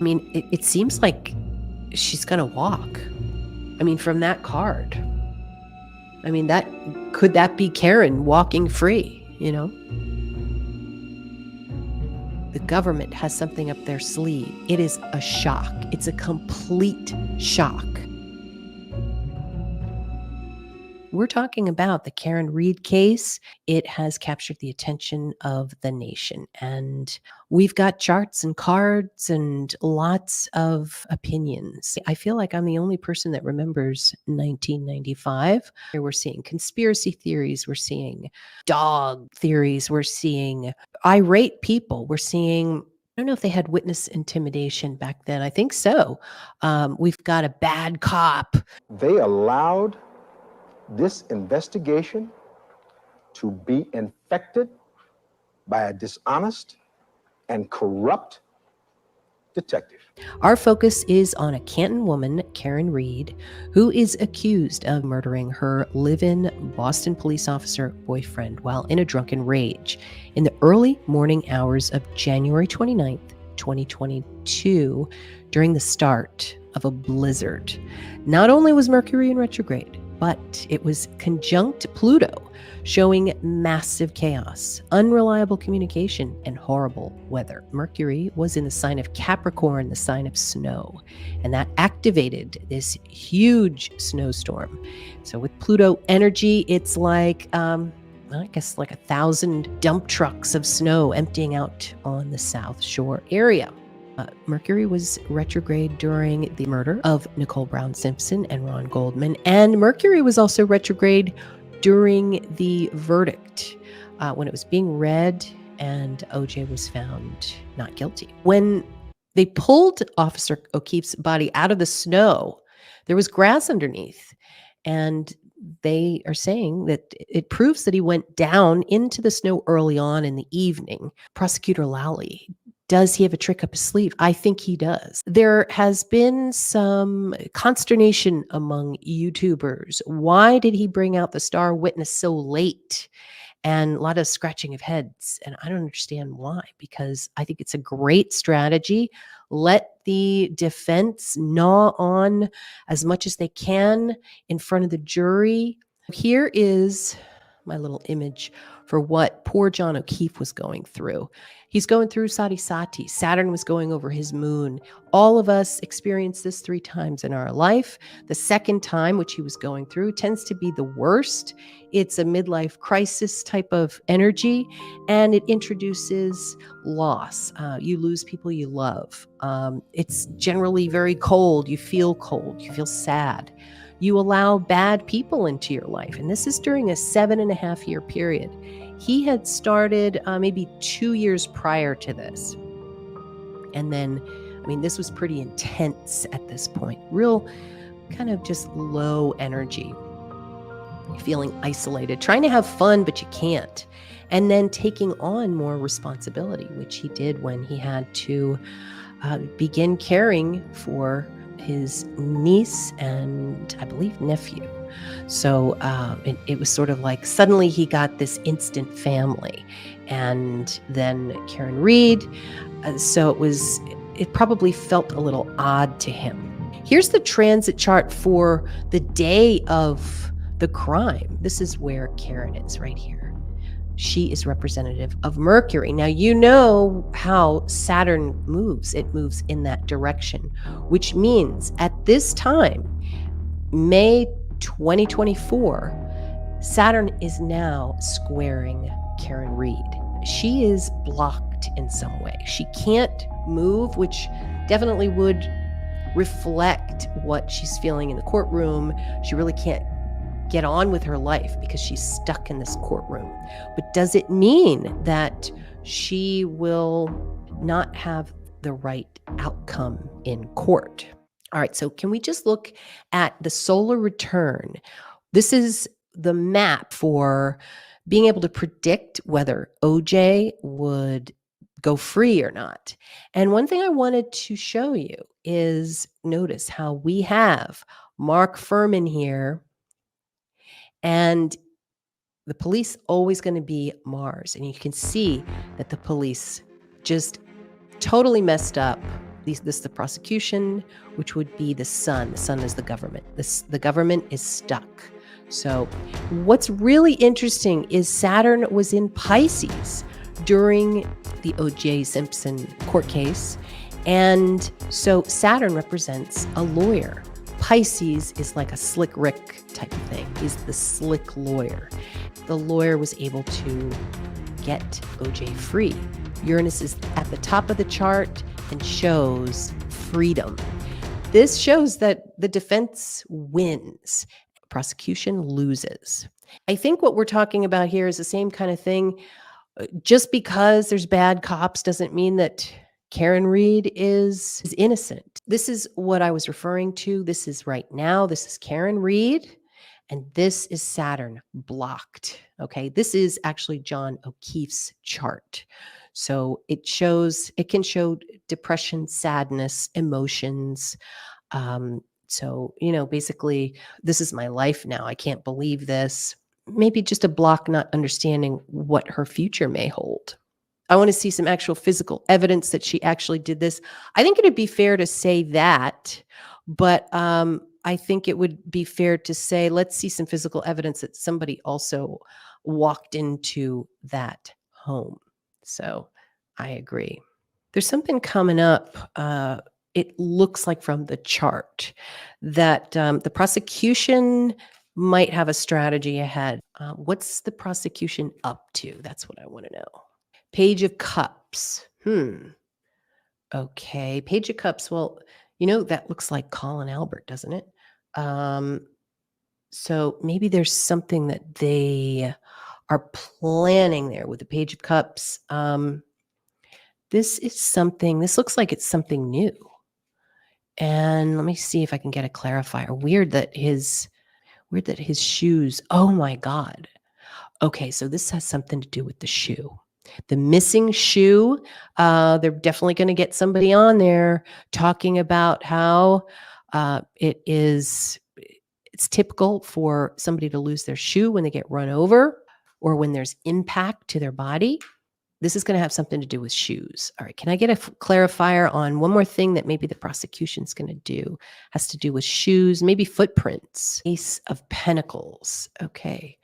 I mean, it seems like she's going to walk. I mean, from that card. I mean, could that be Karen walking free, you know? The government has something up their sleeve. It is a shock. It's a complete shock. We're talking about the Karen Reed case. It has captured the attention of the nation. And we've got charts and cards and lots of opinions. I feel like I'm the only person that remembers 1995. We're seeing conspiracy theories. We're seeing dog theories. We're seeing irate people. We're seeing, I don't know if they had witness intimidation back then. I think so. We've got a bad cop. They allowed this investigation to be infected by a dishonest and corrupt detective. Our focus is on a Canton woman, Karen Reed, who is accused of murdering her live-in Boston police officer boyfriend while in a drunken rage in the early morning hours of January 29th, 2022, during the start of a blizzard. Not only was Mercury in retrograde, but it was conjunct Pluto, showing massive chaos, unreliable communication, and horrible weather. Mercury was in the sign of Capricorn, the sign of snow, and that activated this huge snowstorm. So with Pluto energy, it's like, I guess like 1,000 dump trucks of snow emptying out on the South Shore area. Mercury was retrograde during the murder of Nicole Brown Simpson and Ron Goldman, and Mercury was also retrograde during the verdict when it was being read and OJ was found not guilty. When they pulled Officer O'Keefe's body out of the snow, there was grass underneath, and they are saying that it proves that he went down into the snow early on in the evening. Prosecutor Lally, does he have a trick up his sleeve? I think he does. There has been some consternation among YouTubers. Why did he bring out the star witness so late? And a lot of scratching of heads. And I don't understand why, because I think it's a great strategy. Let the defense gnaw on as much as they can in front of the jury. Here is my little image for what poor John O'Keefe was going through. He's going through Sati Sati. Saturn was going over his moon. All of us experience this 3 times in our life. The second time, which he was going through, tends to be the worst. It's a midlife crisis type of energy, and it introduces loss. You lose people you love. It's generally very cold. You feel cold. You feel sad. You allow bad people into your life. And this is during a 7.5-year period. He had started maybe 2 years prior to this. And then, I mean, this was pretty intense at this point. Real kind of just low energy. Feeling isolated, trying to have fun, but you can't. And then taking on more responsibility, which he did when he had to begin caring for his niece and I believe nephew. So it was sort of like suddenly he got this instant family. And then Karen Reed. So it probably felt a little odd to him. Here's the transit chart for the day of the crime. This is where Karen is right here. She is representative of Mercury. Now, you know how Saturn moves. It moves in that direction, which means at this time, May 2024, Saturn is now squaring Karen Reed. She is blocked in some way. She can't move, which definitely would reflect what she's feeling in the courtroom. She really can't get on with her life because she's stuck in this courtroom. But does it mean that she will not have the right outcome in court? All right, so can we just look at the solar return? This is the map for being able to predict whether OJ would go free or not. And one thing I wanted to show you is notice how we have Mark Furman here, and the police always going to be Mars. And you can see that the police just totally messed up This is the prosecution, which would be the sun. The sun is the government. The government is stuck. So, what's really interesting is Saturn was in Pisces during the O.J. Simpson court case. And so Saturn represents a lawyer. Pisces is like a slick Rick type of thing. He's the slick lawyer. The lawyer was able to get O.J. free. Uranus is at the top of the chart and shows freedom. This shows that the defense wins, prosecution loses. I think what we're talking about here is the same kind of thing. Just because there's bad cops doesn't mean that Karen Reed is innocent. This is what I was referring to. This is right now. This is Karen Reed, and this is Saturn blocked. Okay, this is actually John O'Keefe's chart. So it can show depression, sadness, emotions. So, basically, this is my life now. I can't believe this. Maybe just a block, not understanding what her future may hold. I want to see some actual physical evidence that she actually did this. I think it'd be fair to say that, but I think it would be fair to say, let's see some physical evidence that somebody also walked into that home. So I agree. There's something coming up. It looks like from the chart that the prosecution might have a strategy ahead. What's the prosecution up to? That's what I want to know. Page of Cups. Okay. Page of Cups. Well, that looks like Colin Albert, doesn't it? So maybe there's something that they are planning there with the Page of Cups. This looks like it's something new. And let me see if I can get a clarifier. Weird that his shoes. Oh my God. Okay, so this has something to do with the shoe. The missing shoe. They're definitely going to get somebody on there talking about how it's typical for somebody to lose their shoe when they get run over or when there's impact to their body. This is going to have something to do with shoes. All right. Can I get a clarifier on one more thing that maybe the prosecution's going to do? Has to do with shoes, maybe footprints. Ace of Pentacles. Okay.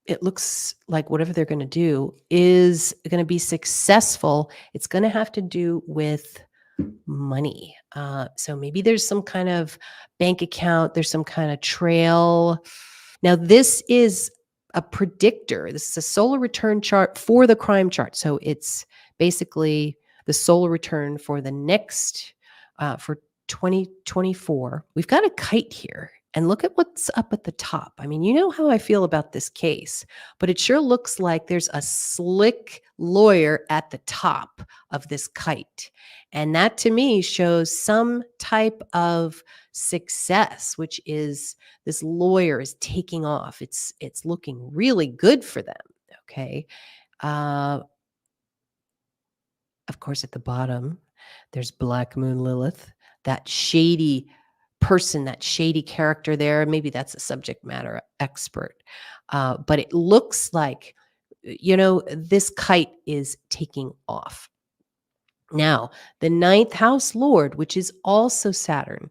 It looks like whatever they're going to do is going to be successful. It's going to have to do with money. So maybe there's some kind of bank account. There's some kind of trail. Now, this is a predictor. This is a solar return chart for the crime chart. So it's basically the solar return for the next, for 2024. We've got a kite here. And look at what's up at the top. I mean, you know how I feel about this case, but it sure looks like there's a slick lawyer at the top of this kite. And that to me shows some type of success, which is this lawyer is taking off. It's looking really good for them. Okay. Of course, at the bottom, there's Black Moon Lilith, that shady person, that shady character there. Maybe that's a subject matter expert. But it looks like, this kite is taking off. Now, the ninth house lord, which is also Saturn,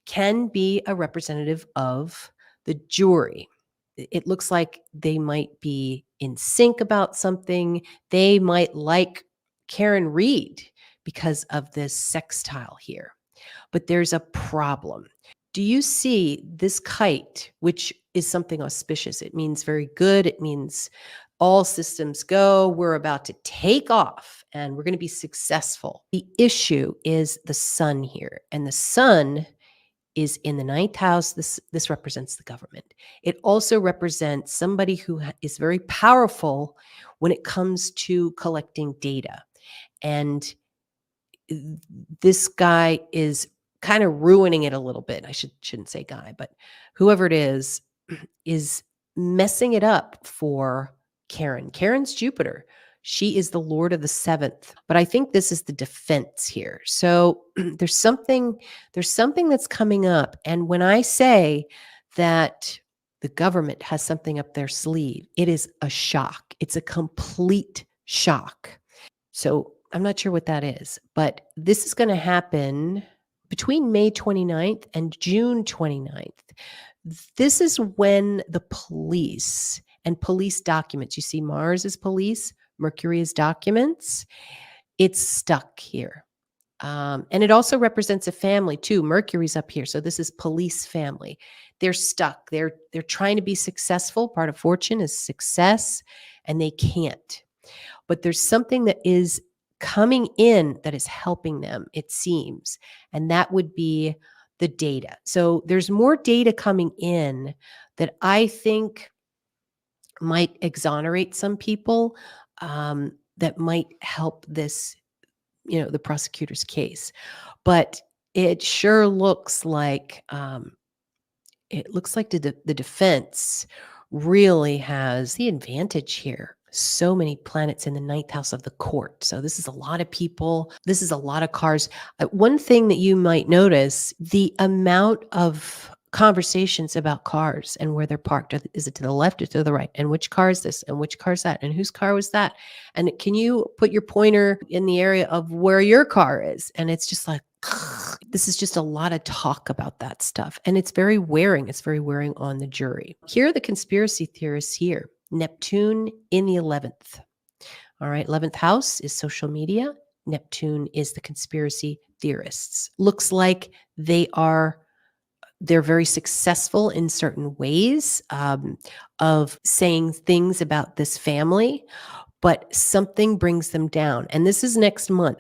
can be a representative of the jury. It looks like they might be in sync about something. They might like Karen Reed because of this sextile here. But there's a problem. Do you see this kite, which is something auspicious? It means very good. It means all systems go. We're about to take off and we're going to be successful. The issue is the sun here. And the sun is in the ninth house. This represents the government. It also represents somebody who is very powerful when it comes to collecting data. And this guy is kind of ruining it a little bit. I shouldn't say guy, but whoever it is messing it up for Karen. Karen's Jupiter. She is the Lord of the seventh, but I think this is the defense here. So there's something that's coming up. And when I say that the government has something up their sleeve, it is a shock. It's a complete shock. So I'm not sure what that is, but this is gonna happen between May 29th and June 29th. This is when the police and police documents, you see Mars is police, Mercury is documents, it's stuck here. And it also represents a family too. Mercury's up here, so this is police family. They're stuck. They're trying to be successful. Part of fortune is success, and they can't. But there's something that is coming in that is helping them, it seems, and that would be the data. So there's more data coming in that I think might exonerate some people, that might help this, the prosecutor's case. But it sure looks like, the defense really has the advantage here. So many planets in the ninth house of the court. So this is a lot of people. This is a lot of cars. One thing that you might notice, the amount of conversations about cars and where they're parked. Is it to the left or to the right? And which car is this? And which car is that? And whose car was that? And can you put your pointer in the area of where your car is? And it's just like, this is just a lot of talk about that stuff. And it's very wearing. It's very wearing on the jury. Here are the conspiracy theorists here. Neptune in the 11th. All right. 11th house is social media. Neptune is the conspiracy theorists. Looks like they're very successful in certain ways, of saying things about this family, but something brings them down. And this is next month.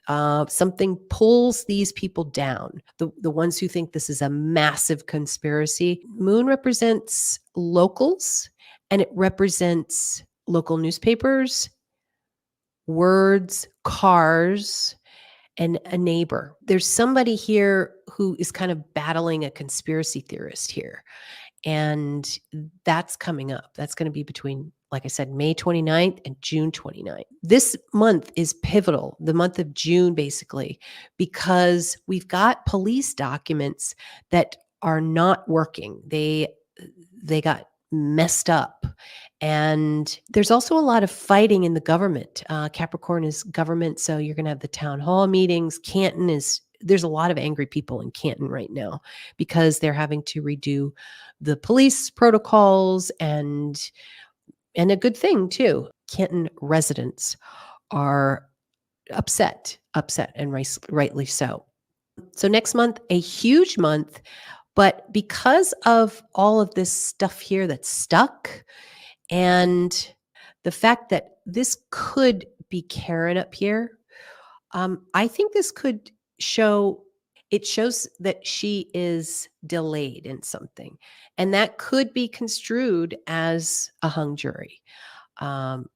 Something pulls these people down, the ones who think this is a massive conspiracy. Moon represents locals, and it represents local newspapers, words, cars, and a neighbor. There's somebody here who is kind of battling a conspiracy theorist here. And that's coming up. That's going to be between, like I said, May 29th and June 29th. This month is pivotal, the month of June, basically, because we've got police documents that are not working. They got messed up. And there's also a lot of fighting in the government. Capricorn is government, so you're going to have the town hall meetings. There's a lot of angry people in Canton right now because they're having to redo the police protocols, and a good thing too. Canton residents are upset, and rightly so. So next month, a huge month, but because of all of this stuff here that's stuck, and the fact that this could be Karen up here, I think this could shows that she is delayed in something. And that could be construed as a hung jury, um,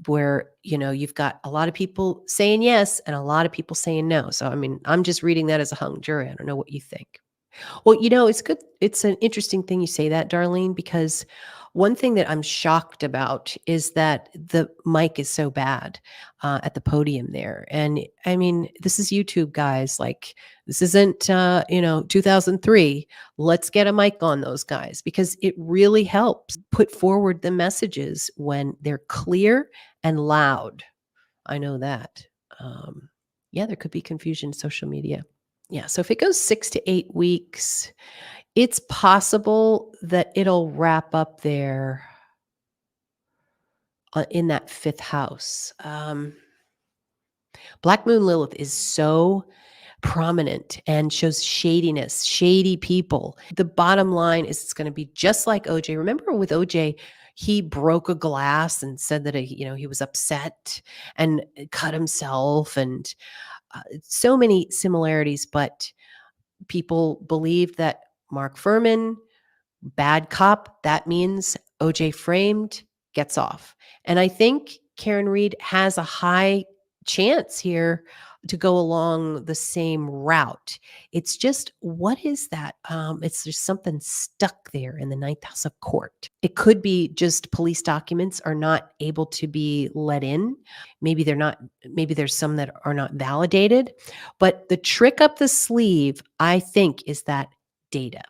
where, you've got a lot of people saying yes and a lot of people saying no. So, I mean, I'm just reading that as a hung jury. I don't know what you think. Well, it's good. It's an interesting thing you say that, Darlene, because one thing that I'm shocked about is that the mic is so bad at the podium there. And I mean, this is YouTube, guys. Like, this isn't, 2003. Let's get a mic on those guys because it really helps put forward the messages when they're clear and loud. I know that. Yeah, there could be confusion in social media. Yeah. So if it goes 6 to 8 weeks, it's possible that it'll wrap up there in that fifth house. Black Moon Lilith is so prominent and shows shadiness, shady people. The bottom line is it's going to be just like OJ. Remember with OJ, he broke a glass and said that he was upset and cut himself, and so many similarities, but people believe that Mark Furman, bad cop, that means OJ framed, gets off. And I think Karen Reed has a high chance here to go along the same route. It's just, what is that? There's something stuck there in the ninth house of court. It could be just police documents are not able to be let in. Maybe there's some that are not validated. But the trick up the sleeve, I think, is that data.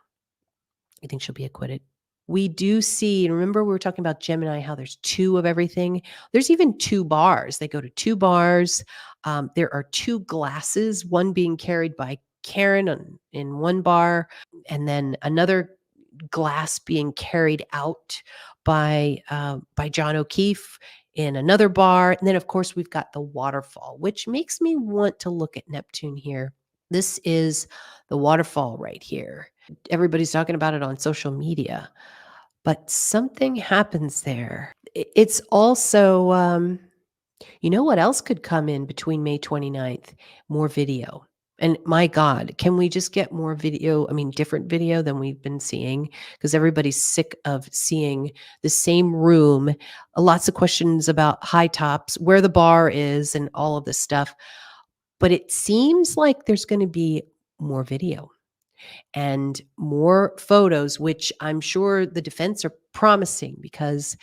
You think she'll be acquitted? we do see, remember we were talking about Gemini, how there's 2 of everything. There's even 2 bars. They go to 2 bars. There are 2 glasses, one being carried by Karen in one bar, and then another glass being carried out by John O'Keefe in another bar. And then, of course, we've got the waterfall, which makes me want to look at Neptune here. This is the waterfall right here. Everybody's talking about it on social media, but something happens there. It's also, you know what else could come in between May 29th? More video. And my God, can we just get more video? I mean, different video than we've been seeing, because everybody's sick of seeing the same room. Lots of questions about high tops, where the bar is, and all of this stuff. But it seems like there's going to be more video and more photos, which I'm sure the defense are promising, because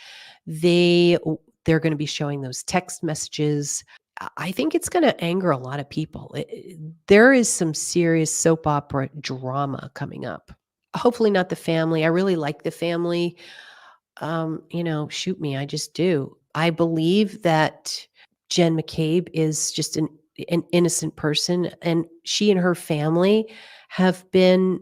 they're going to be showing those text messages. I think it's going to anger a lot of people. There is some serious soap opera drama coming up. Hopefully not the family. I really like the family. Shoot me. I just do. I believe that Jen McCabe is just an innocent person, and she and her family have been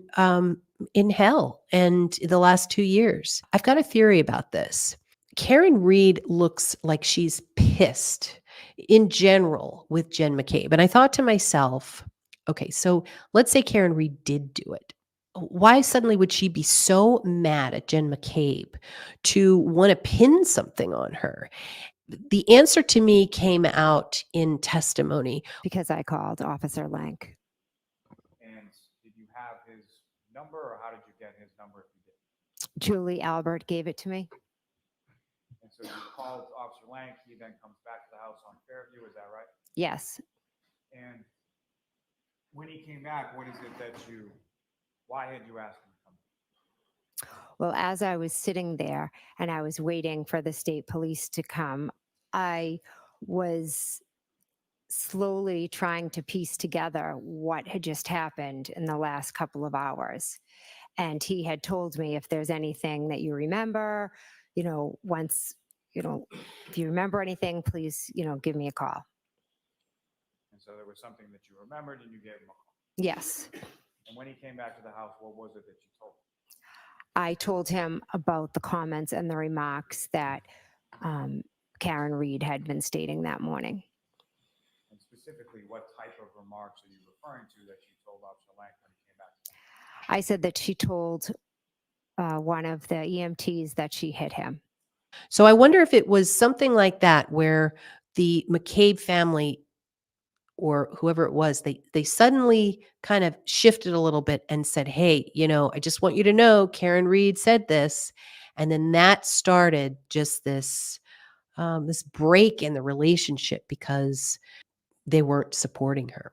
in hell and the last 2 years. I've got a theory about this. Karen Reed looks like she's pissed in general with Jen McCabe. And I thought to myself, okay, so let's say Karen Reed did do it. Why suddenly would she be so mad at Jen McCabe to want to pin something on her? The answer to me came out in testimony. Because I called Officer Lank. And did you have his number, or how did you get his number if you did? Julie Albert gave it to me. And so you called Officer Lank, he then comes back to the house on Fairview, is that right? Yes. And when he came back, what is it that why had you asked him to come? Well, as I was sitting there and I was waiting for the state police to come, I was slowly trying to piece together what had just happened in the last couple of hours. And he had told me, if there's anything that you remember, once, if you remember anything, please, give me a call. And so there was something that you remembered and you gave him a call. Yes. And when he came back to the house, what was it that you told him? I told him about the comments and the remarks that Karen Reed had been stating that morning. And specifically, what type of remarks are you referring to that you told Officer Lank when he came back? I said that she told one of the EMTs that she hit him. So I wonder if it was something like that, where the McCabe family or whoever it was, they suddenly kind of shifted a little bit and said, hey, I just want you to know Karen Reed said this. And then that started just this break in the relationship, because they weren't supporting her.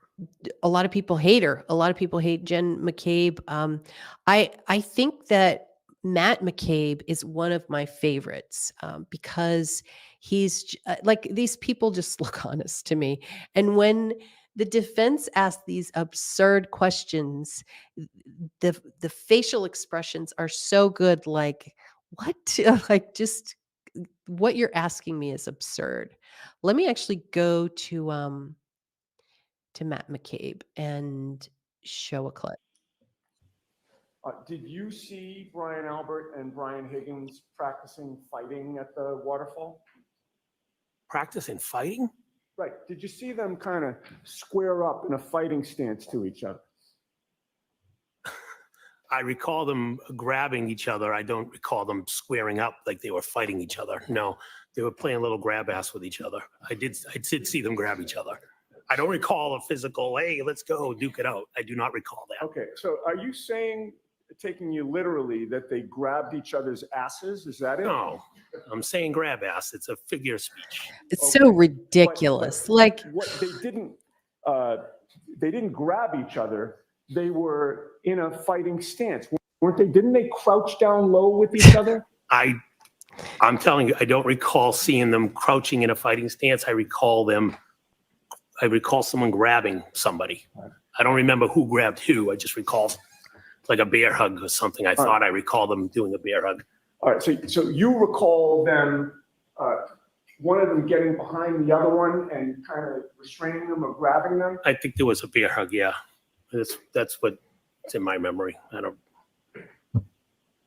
A lot of people hate her. A lot of people hate Jen McCabe. I think that Matt McCabe is one of my favorites, because he's like, these people just look honest to me. And when the defense asked these absurd questions, the facial expressions are so good. Like, what? Like, just what you're asking me is absurd. Let me actually go to Matt McCabe and show a clip. Did you see Brian Albert and Brian Higgins practicing fighting at the waterfall? Practicing fighting? Right. Did you see them kind of square up in a fighting stance to each other? I recall them grabbing each other. I don't recall them squaring up like they were fighting each other. No, they were playing a little grab ass with each other. I did see them grab each other. I don't recall a physical, hey, let's go duke it out. I do not recall that. Okay. So are you saying, taking you literally, that they grabbed each other's asses? Is that it? No, I'm saying grab ass. It's a figure of speech. It's so ridiculous. What they didn't grab each other. They were in a fighting stance, weren't they? Didn't they crouch down low with each other? I'm telling you, I don't recall seeing them crouching in a fighting stance. I recall someone grabbing somebody. I don't remember who grabbed who. I just recall like a bear hug or something. I thought I recall them doing a bear hug. All right, so you recall them, one of them getting behind the other one and kind of restraining them or grabbing them? I think there was a bear hug, yeah. That's what's in my memory. I don't.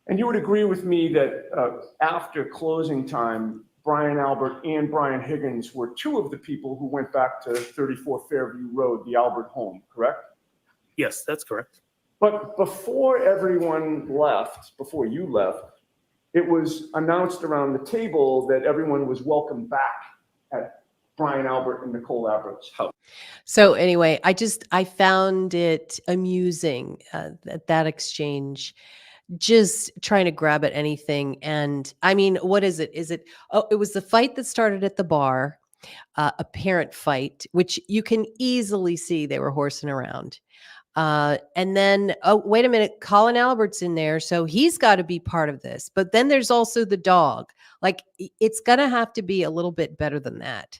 And you would agree with me that after closing time, Brian Albert and Brian Higgins were two of the people who went back to 34 Fairview Road, the Albert home, correct? Yes, that's correct. But before everyone left, before you left, it was announced around the table that everyone was welcome back at Brian Albert and Nicole Albert's house. So anyway, I found it amusing that exchange, just trying to grab at anything. And I mean, what is it? Oh, it was the fight that started at the bar, a parent fight, which you can easily see they were horsing around. And then, oh, wait a minute, Colin Albert's in there, so he's got to be part of this. But then there's also the dog. Like, it's gonna have to be a little bit better than that.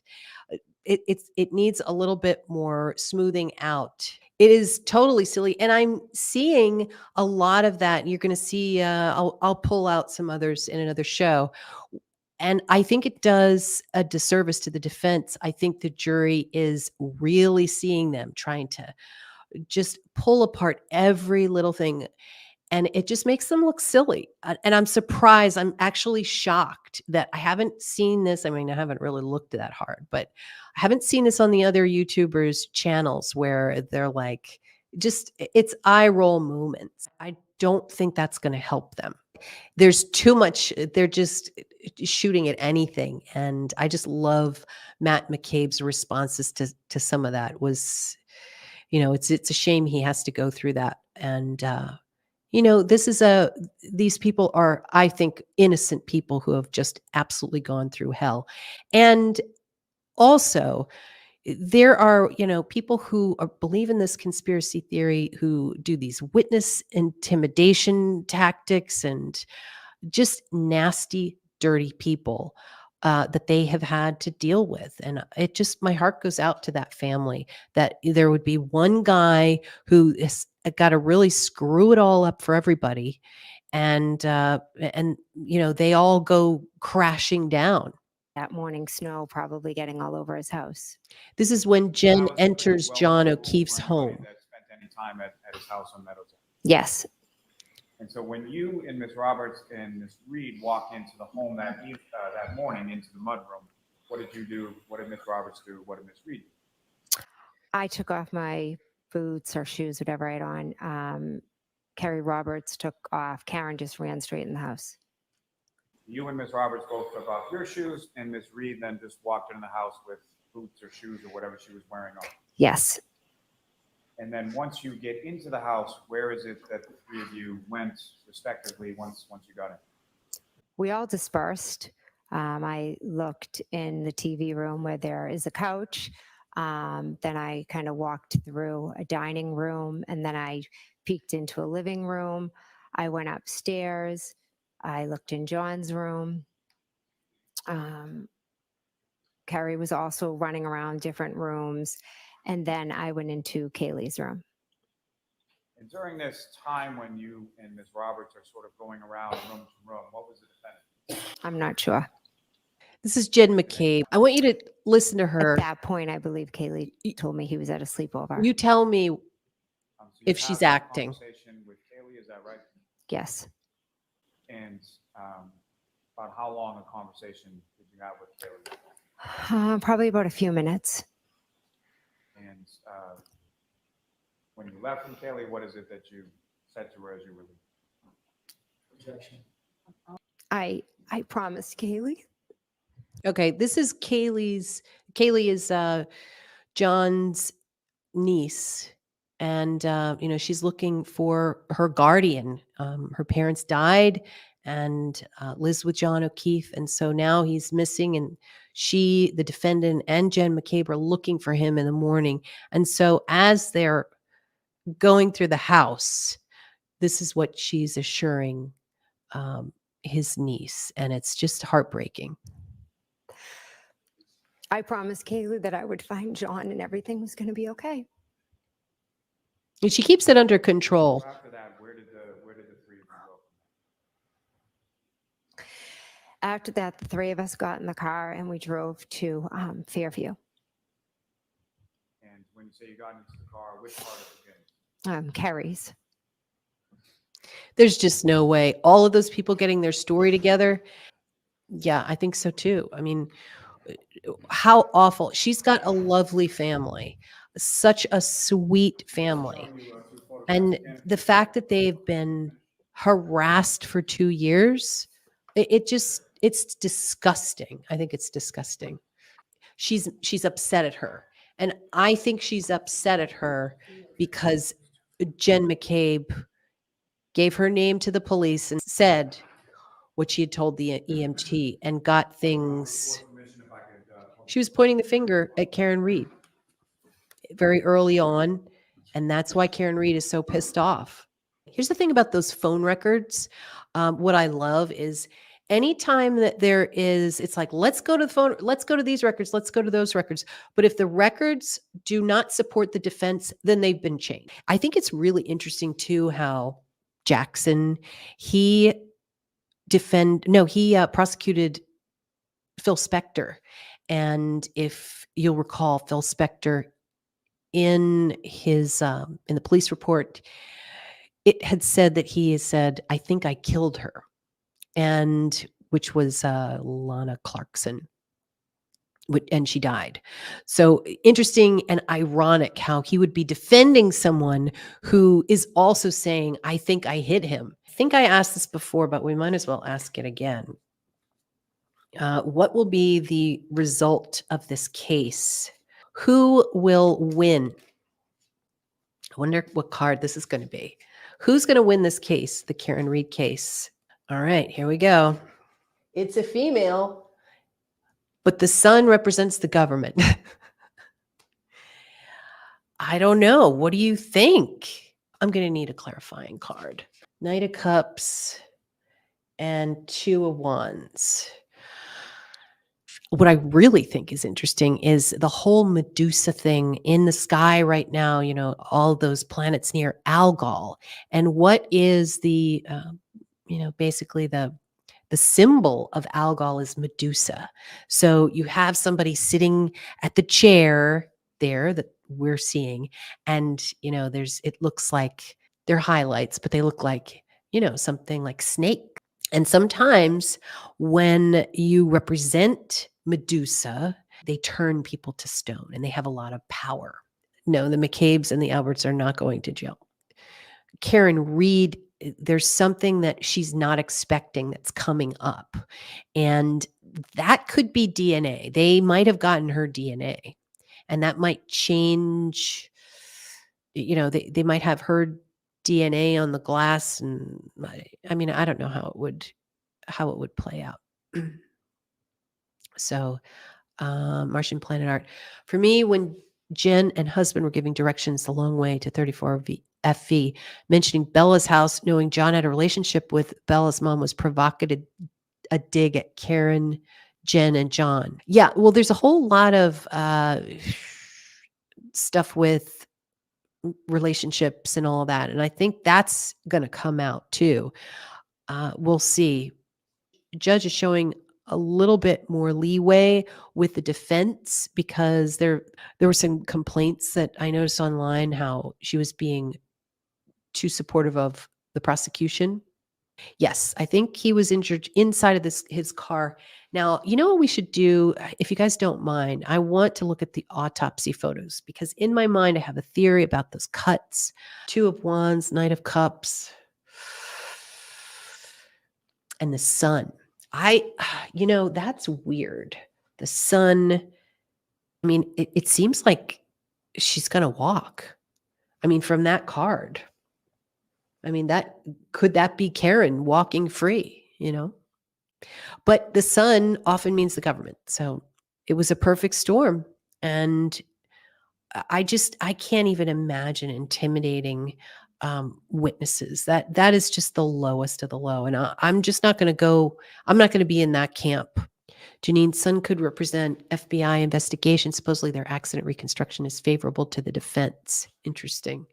It needs a little bit more smoothing out. It is totally silly, and I'm seeing a lot of that. You're gonna see. I'll pull out some others in another show. And I think it does a disservice to the defense. I think the jury is really seeing them trying to just pull apart every little thing, and it just makes them look silly. And I'm surprised. I'm actually shocked that I haven't seen this. I mean, I haven't really looked that hard, but I haven't seen this on the other YouTubers' channels where they're like, it's eye roll moments. I don't think that's going to help them. There's too much. They're just shooting at anything, and I just love Matt McCabe's responses to some of that. Was, it's a shame he has to go through that. And these people are, I think, innocent people who have just absolutely gone through hell. And also, there are, people who believe in this conspiracy theory, who do these witness intimidation tactics, and just nasty, dirty people that they have had to deal with. And my heart goes out to that family, that there would be one guy who has got to really screw it all up for everybody. And they all go crashing down. That morning snow probably getting all over his house. This is when Jen That was enters well John known O'Keefe's for anybody home. that spent any time at his house on Meadowtown. Yes. And so when you and Miss Roberts and Miss Reed walked into the home that morning into the mudroom, what did you do? What did Miss Roberts do? What did Miss Reed do? I took off my boots or shoes, whatever I had on. Carrie Roberts took off. Karen just ran straight in the house. You and Miss Roberts both took off your shoes, and Miss Reed then just walked in the house with boots or shoes or whatever she was wearing on. Yes. And then once you get into the house, where is it that the three of you went respectively once you got in? We all dispersed. I looked in the TV room where there is a couch. Then I kind of walked through a dining room, and then I peeked into a living room. I went upstairs. I looked in John's room. Carrie was also running around different rooms. And then I went into Kaylee's room. And during this time when you and Ms. Roberts are sort of going around room to room, what was the defendant? I'm not sure. This is Jen McCabe. I want you to listen to her. At that point, I believe Kaylee told me he was at a sleepover. You tell me So if you she's had a acting. Conversation with Kaylee, is that right? Yes. And about how long a conversation did you have with Kaylee? Probably about a few minutes. And when you left from Kaylee, what is it that you said to her as you were leaving? Objection. I promised Kaylee. Okay, this is Kaylee is John's niece, and she's looking for her guardian. Her parents died, and lives with John O'Keefe, and so now he's missing, and she, the defendant, and Jen McCabe are looking for him in the morning. And so as they're going through the house, this is what she's assuring his niece, and it's just heartbreaking. I promised Kaylee that I would find John and everything was going to be okay. And she keeps it under control. So after that, where did the three of you go? After that, the three of us got in the car and we drove to Fairview, And when you say you got into the car, which part of the gym? Kerry's. There's just no way. All of those people getting their story together. Yeah, I think so too. I mean, how awful. She's got a lovely family, such a sweet family. And the fact that they've been harassed for 2 years, it's disgusting. I think it's disgusting. She's upset at her. And I think she's upset at her because Jen McCabe gave her name to the police and said what she had told the EMT and got things. She was pointing the finger at Karen Reed very early on, and that's why Karen Reed is so pissed off. Here's the thing about those phone records. What I love is anytime that there is, it's like, let's go to the phone, let's go to these records, let's go to those records. But if the records do not support the defense, then they've been changed. I think it's really interesting too how Jackson, he prosecuted Phil Spector. And if you'll recall, Phil Spector in his in the police report, it had said that he has said, "I think I killed her," and which was Lana Clarkson, and she died. So interesting and ironic how he would be defending someone who is also saying, "I think I hit him." I think I asked this before, but we might as well ask it again. What will be the result of this case? Who will win? I wonder what card this is going to be. Who's going to win this case, the Karen Reed case? All right, here we go. It's a female, but the sun represents the government. I don't know. What do you think? I'm going to need a clarifying card. Knight of Cups and Two of Wands. What I really think is interesting is the whole Medusa thing in the sky right now, you know, all those planets near Algol. And what is the, basically the symbol of Algol is Medusa. So you have somebody sitting at the chair there that we're seeing. And, it looks like they're highlights, but they look like, something like snake. And sometimes when you represent Medusa, they turn people to stone and they have a lot of power. No, the McCabes and the Alberts are not going to jail. Karen Reed, there's something that she's not expecting that's coming up. And that could be DNA. They might have gotten her DNA. And that might change, they might have her DNA on the glass. And I don't know how it would play out. So Martian Planet Art. For me, when Jen and husband were giving directions the long way to 34 FV, mentioning Bella's house, knowing John had a relationship with Bella's mom was provocative, a dig at Karen, Jen, and John. Yeah, well, there's a whole lot of stuff with relationships and all that. And I think that's going to come out too. We'll see. Judge is showing a little bit more leeway with the defense because there were some complaints that I noticed online how she was being too supportive of the prosecution. Yes, I think he was injured inside of his car. Now, you know what we should do, if you guys don't mind? I want to look at the autopsy photos because in my mind I have a theory about those cuts. Two of Wands, Knight of Cups, and the sun. That's weird. The sun, it seems like she's going to walk. From that card. Could that be Karen walking free, But the sun often means the government. So it was a perfect storm. And I can't even imagine intimidating witnesses. That is just the lowest of the low. And I'm just not going to be in that camp. Janine's son could represent FBI investigation. Supposedly their accident reconstruction is favorable to the defense. Interesting.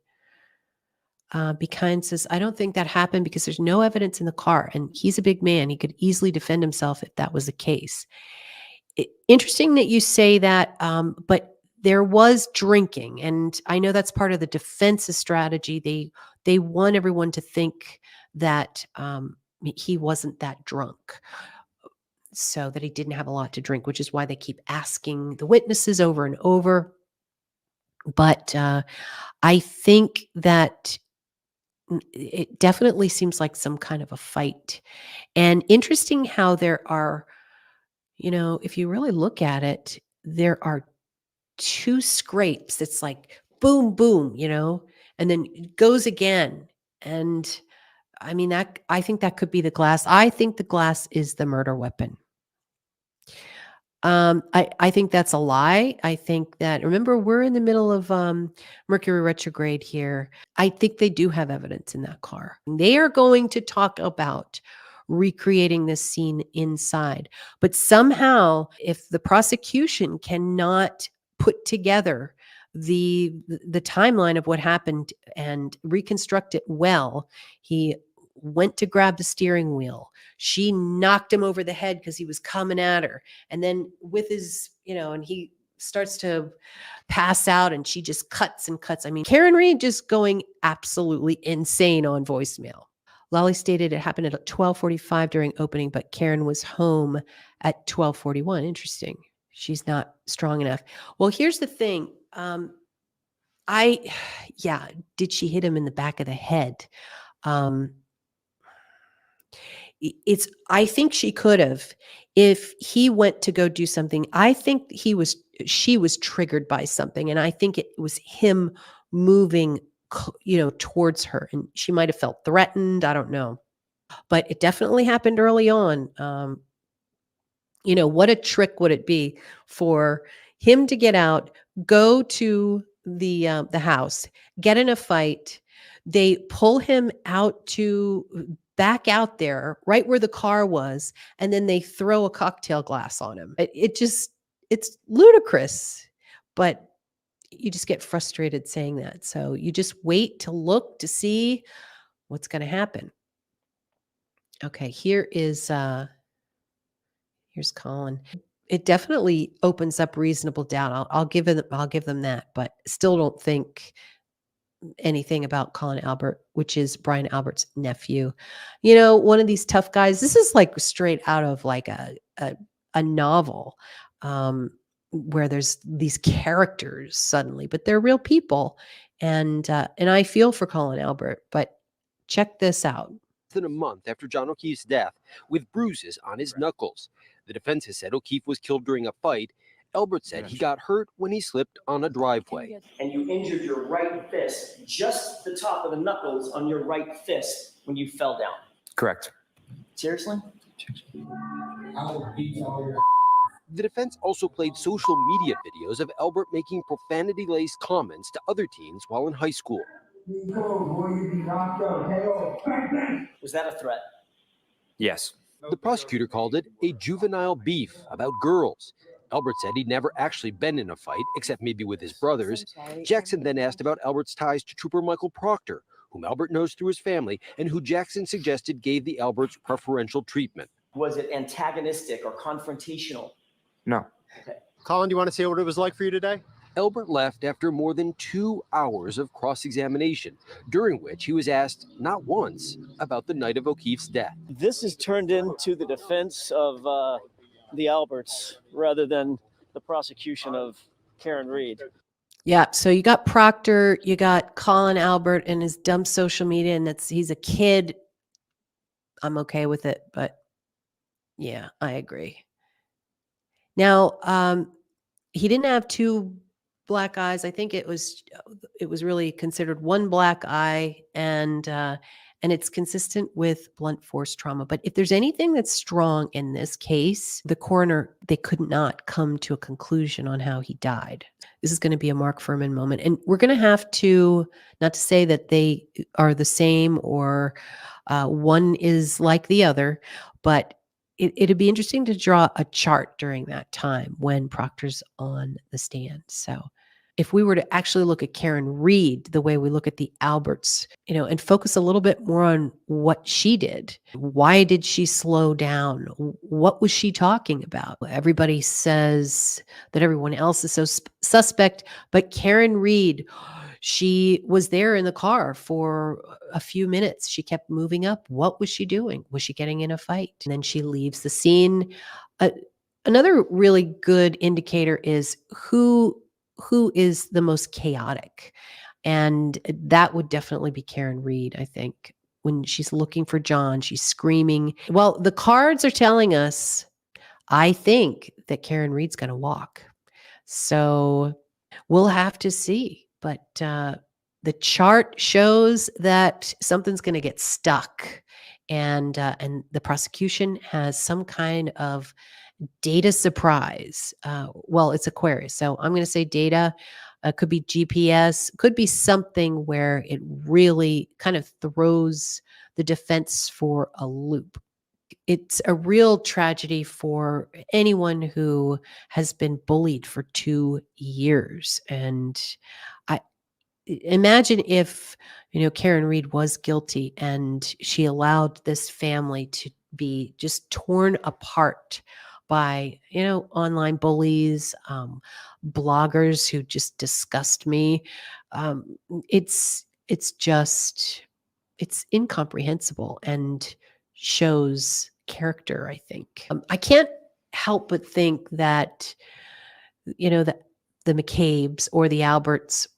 Bekain says, I don't think that happened because there's no evidence in the car. And he's a big man. He could easily defend himself if that was the case. Interesting that you say that, but there was drinking. And I know that's part of the defense's strategy. They want everyone to think that he wasn't that drunk, so that he didn't have a lot to drink, which is why they keep asking the witnesses over and over. But I think that it definitely seems like some kind of a fight. And interesting how there are, if you really look at it, there are two scrapes. It's like boom, boom, and then it goes again. And I mean, I think that could be the glass. I think the glass is the murder weapon. I think that's a lie. I think that, remember, we're in the middle of Mercury retrograde here. I think they do have evidence in that car. They are going to talk about recreating this scene inside. But somehow, if the prosecution cannot put together the timeline of what happened and reconstruct it well, he went to grab the steering wheel. She knocked him over the head because he was coming at her. And then with his, and he starts to pass out and she just cuts and cuts. I mean, Karen Reed just going absolutely insane on voicemail. Lolly stated it happened at 12:45 during opening, but Karen was home at 12:41. Interesting. She's not strong enough. Well, here's the thing. Did she hit him in the back of the head? I think she could have, if he went to go do something. I think she was triggered by something. And I think it was him moving, towards her, and she might've felt threatened. I don't know, but it definitely happened early on. What a trick would it be for him to get out, go to the house, get in a fight. They pull him back out there, right where the car was, and then they throw a cocktail glass on him. It's ludicrous, but you just get frustrated saying that. So you just wait to look to see what's going to happen. Okay, here's Colin. It definitely opens up reasonable doubt. I'll give them that, but still don't think anything about Colin Albert, which is Brian Albert's nephew. One of these tough guys. This is like straight out of like a novel, where there's these characters suddenly, but they're real people. And I feel for Colin Albert, but check this out. Than a month after John O'Keefe's death, with bruises on his knuckles. The defense has said O'Keefe was killed during a fight. Albert said he got hurt when he slipped on a driveway. And you injured your right fist, just the top of the knuckles on your right fist when you fell down. Correct. Seriously? The defense also played social media videos of Albert making profanity-laced comments to other teens while in high school. Was that a threat? Yes. The prosecutor called it a juvenile beef about girls. Albert said he'd never actually been in a fight, except maybe with his brothers. Jackson then asked about Albert's ties to Trooper Michael Proctor, whom Albert knows through his family, and who Jackson suggested gave the Alberts preferential treatment. Was it antagonistic or confrontational? No. Okay. Colin, do you want to say what it was like for you today? Albert left after more than 2 hours of cross-examination, during which he was asked not once about the night of O'Keefe's death. This has turned into the defense of the Alberts rather than the prosecution of Karen Reed. Yeah, so you got Proctor, you got Colin Albert and his dumb social media, and he's a kid. I'm okay with it, but yeah, I agree. Now, he didn't have two black eyes. I think it was really considered one black eye, and it's consistent with blunt force trauma. But if there's anything that's strong in this case, the coroner, they could not come to a conclusion on how he died. This is going to be a Mark Furman moment, and we're going to have to, not to say that they are the same or one is like the other, but it'd be interesting to draw a chart during that time when Proctor's on the stand. So if we were to actually look at Karen Reed the way we look at the Alberts, and focus a little bit more on what she did. Why did she slow down? What was she talking about? Everybody says that everyone else is so suspect, but Karen Reed, she was there in the car for a few minutes. She kept moving up. What was she doing? Was she getting in a fight? And then she leaves the scene. Another really good indicator is who is the most chaotic. And that would definitely be Karen Reed, I think. When she's looking for John, she's screaming. Well, the cards are telling us, I think, that Karen Reed's going to walk. So we'll have to see. But the chart shows that something's going to get stuck. And the prosecution has some kind of data surprise. Well, it's Aquarius. So I'm going to say data. Could be GPS, could be something where it really kind of throws the defense for a loop. It's a real tragedy for anyone who has been bullied for 2 years. And I imagine if, Karen Reed was guilty and she allowed this family to be just torn apart by, online bullies, bloggers who just disgust me. It's incomprehensible and shows character, I think. I can't help but think that, the McCabes or the Alberts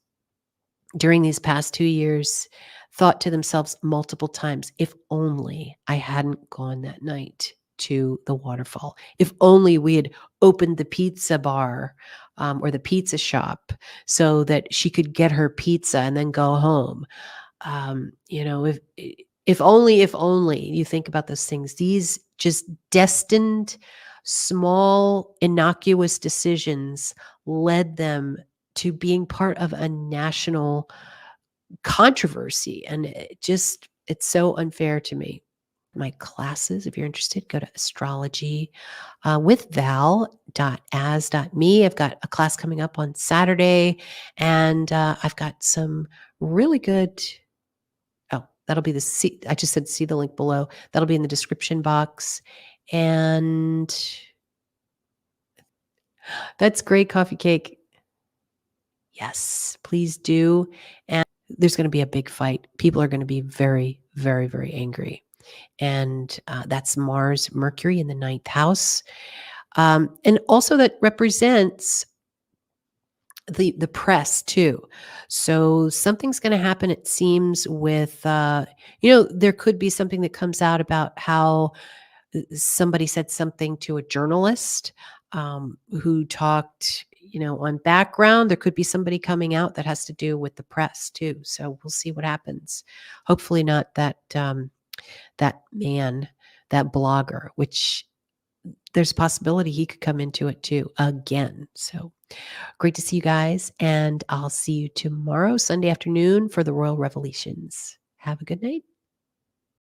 during these past 2 years thought to themselves multiple times, if only I hadn't gone that night to the waterfall. If only we had opened the pizza bar or the pizza shop so that she could get her pizza and then go home. If only you think about those things, these just destined, small, innocuous decisions led them to being part of a national controversy. And it's so unfair to me. My classes, if you're interested, go to astrology with val.as.me. I've got a class coming up on Saturday, and I've got some really good. Oh, that'll be I just said see the link below. That'll be in the description box. And that's great coffee cake. Yes, please do. And there's going to be a big fight. People are going to be very, very, very angry. And that's Mars, Mercury in the 9th house. And also that represents the press too. So something's going to happen, it seems, with, there could be something that comes out about how somebody said something to a journalist who talked, on background. There could be somebody coming out that has to do with the press too. So we'll see what happens. Hopefully not that man, that blogger, which there's a possibility he could come into it too again. So great to see you guys. And I'll see you tomorrow, Sunday afternoon, for the Royal Revelations. Have a good night.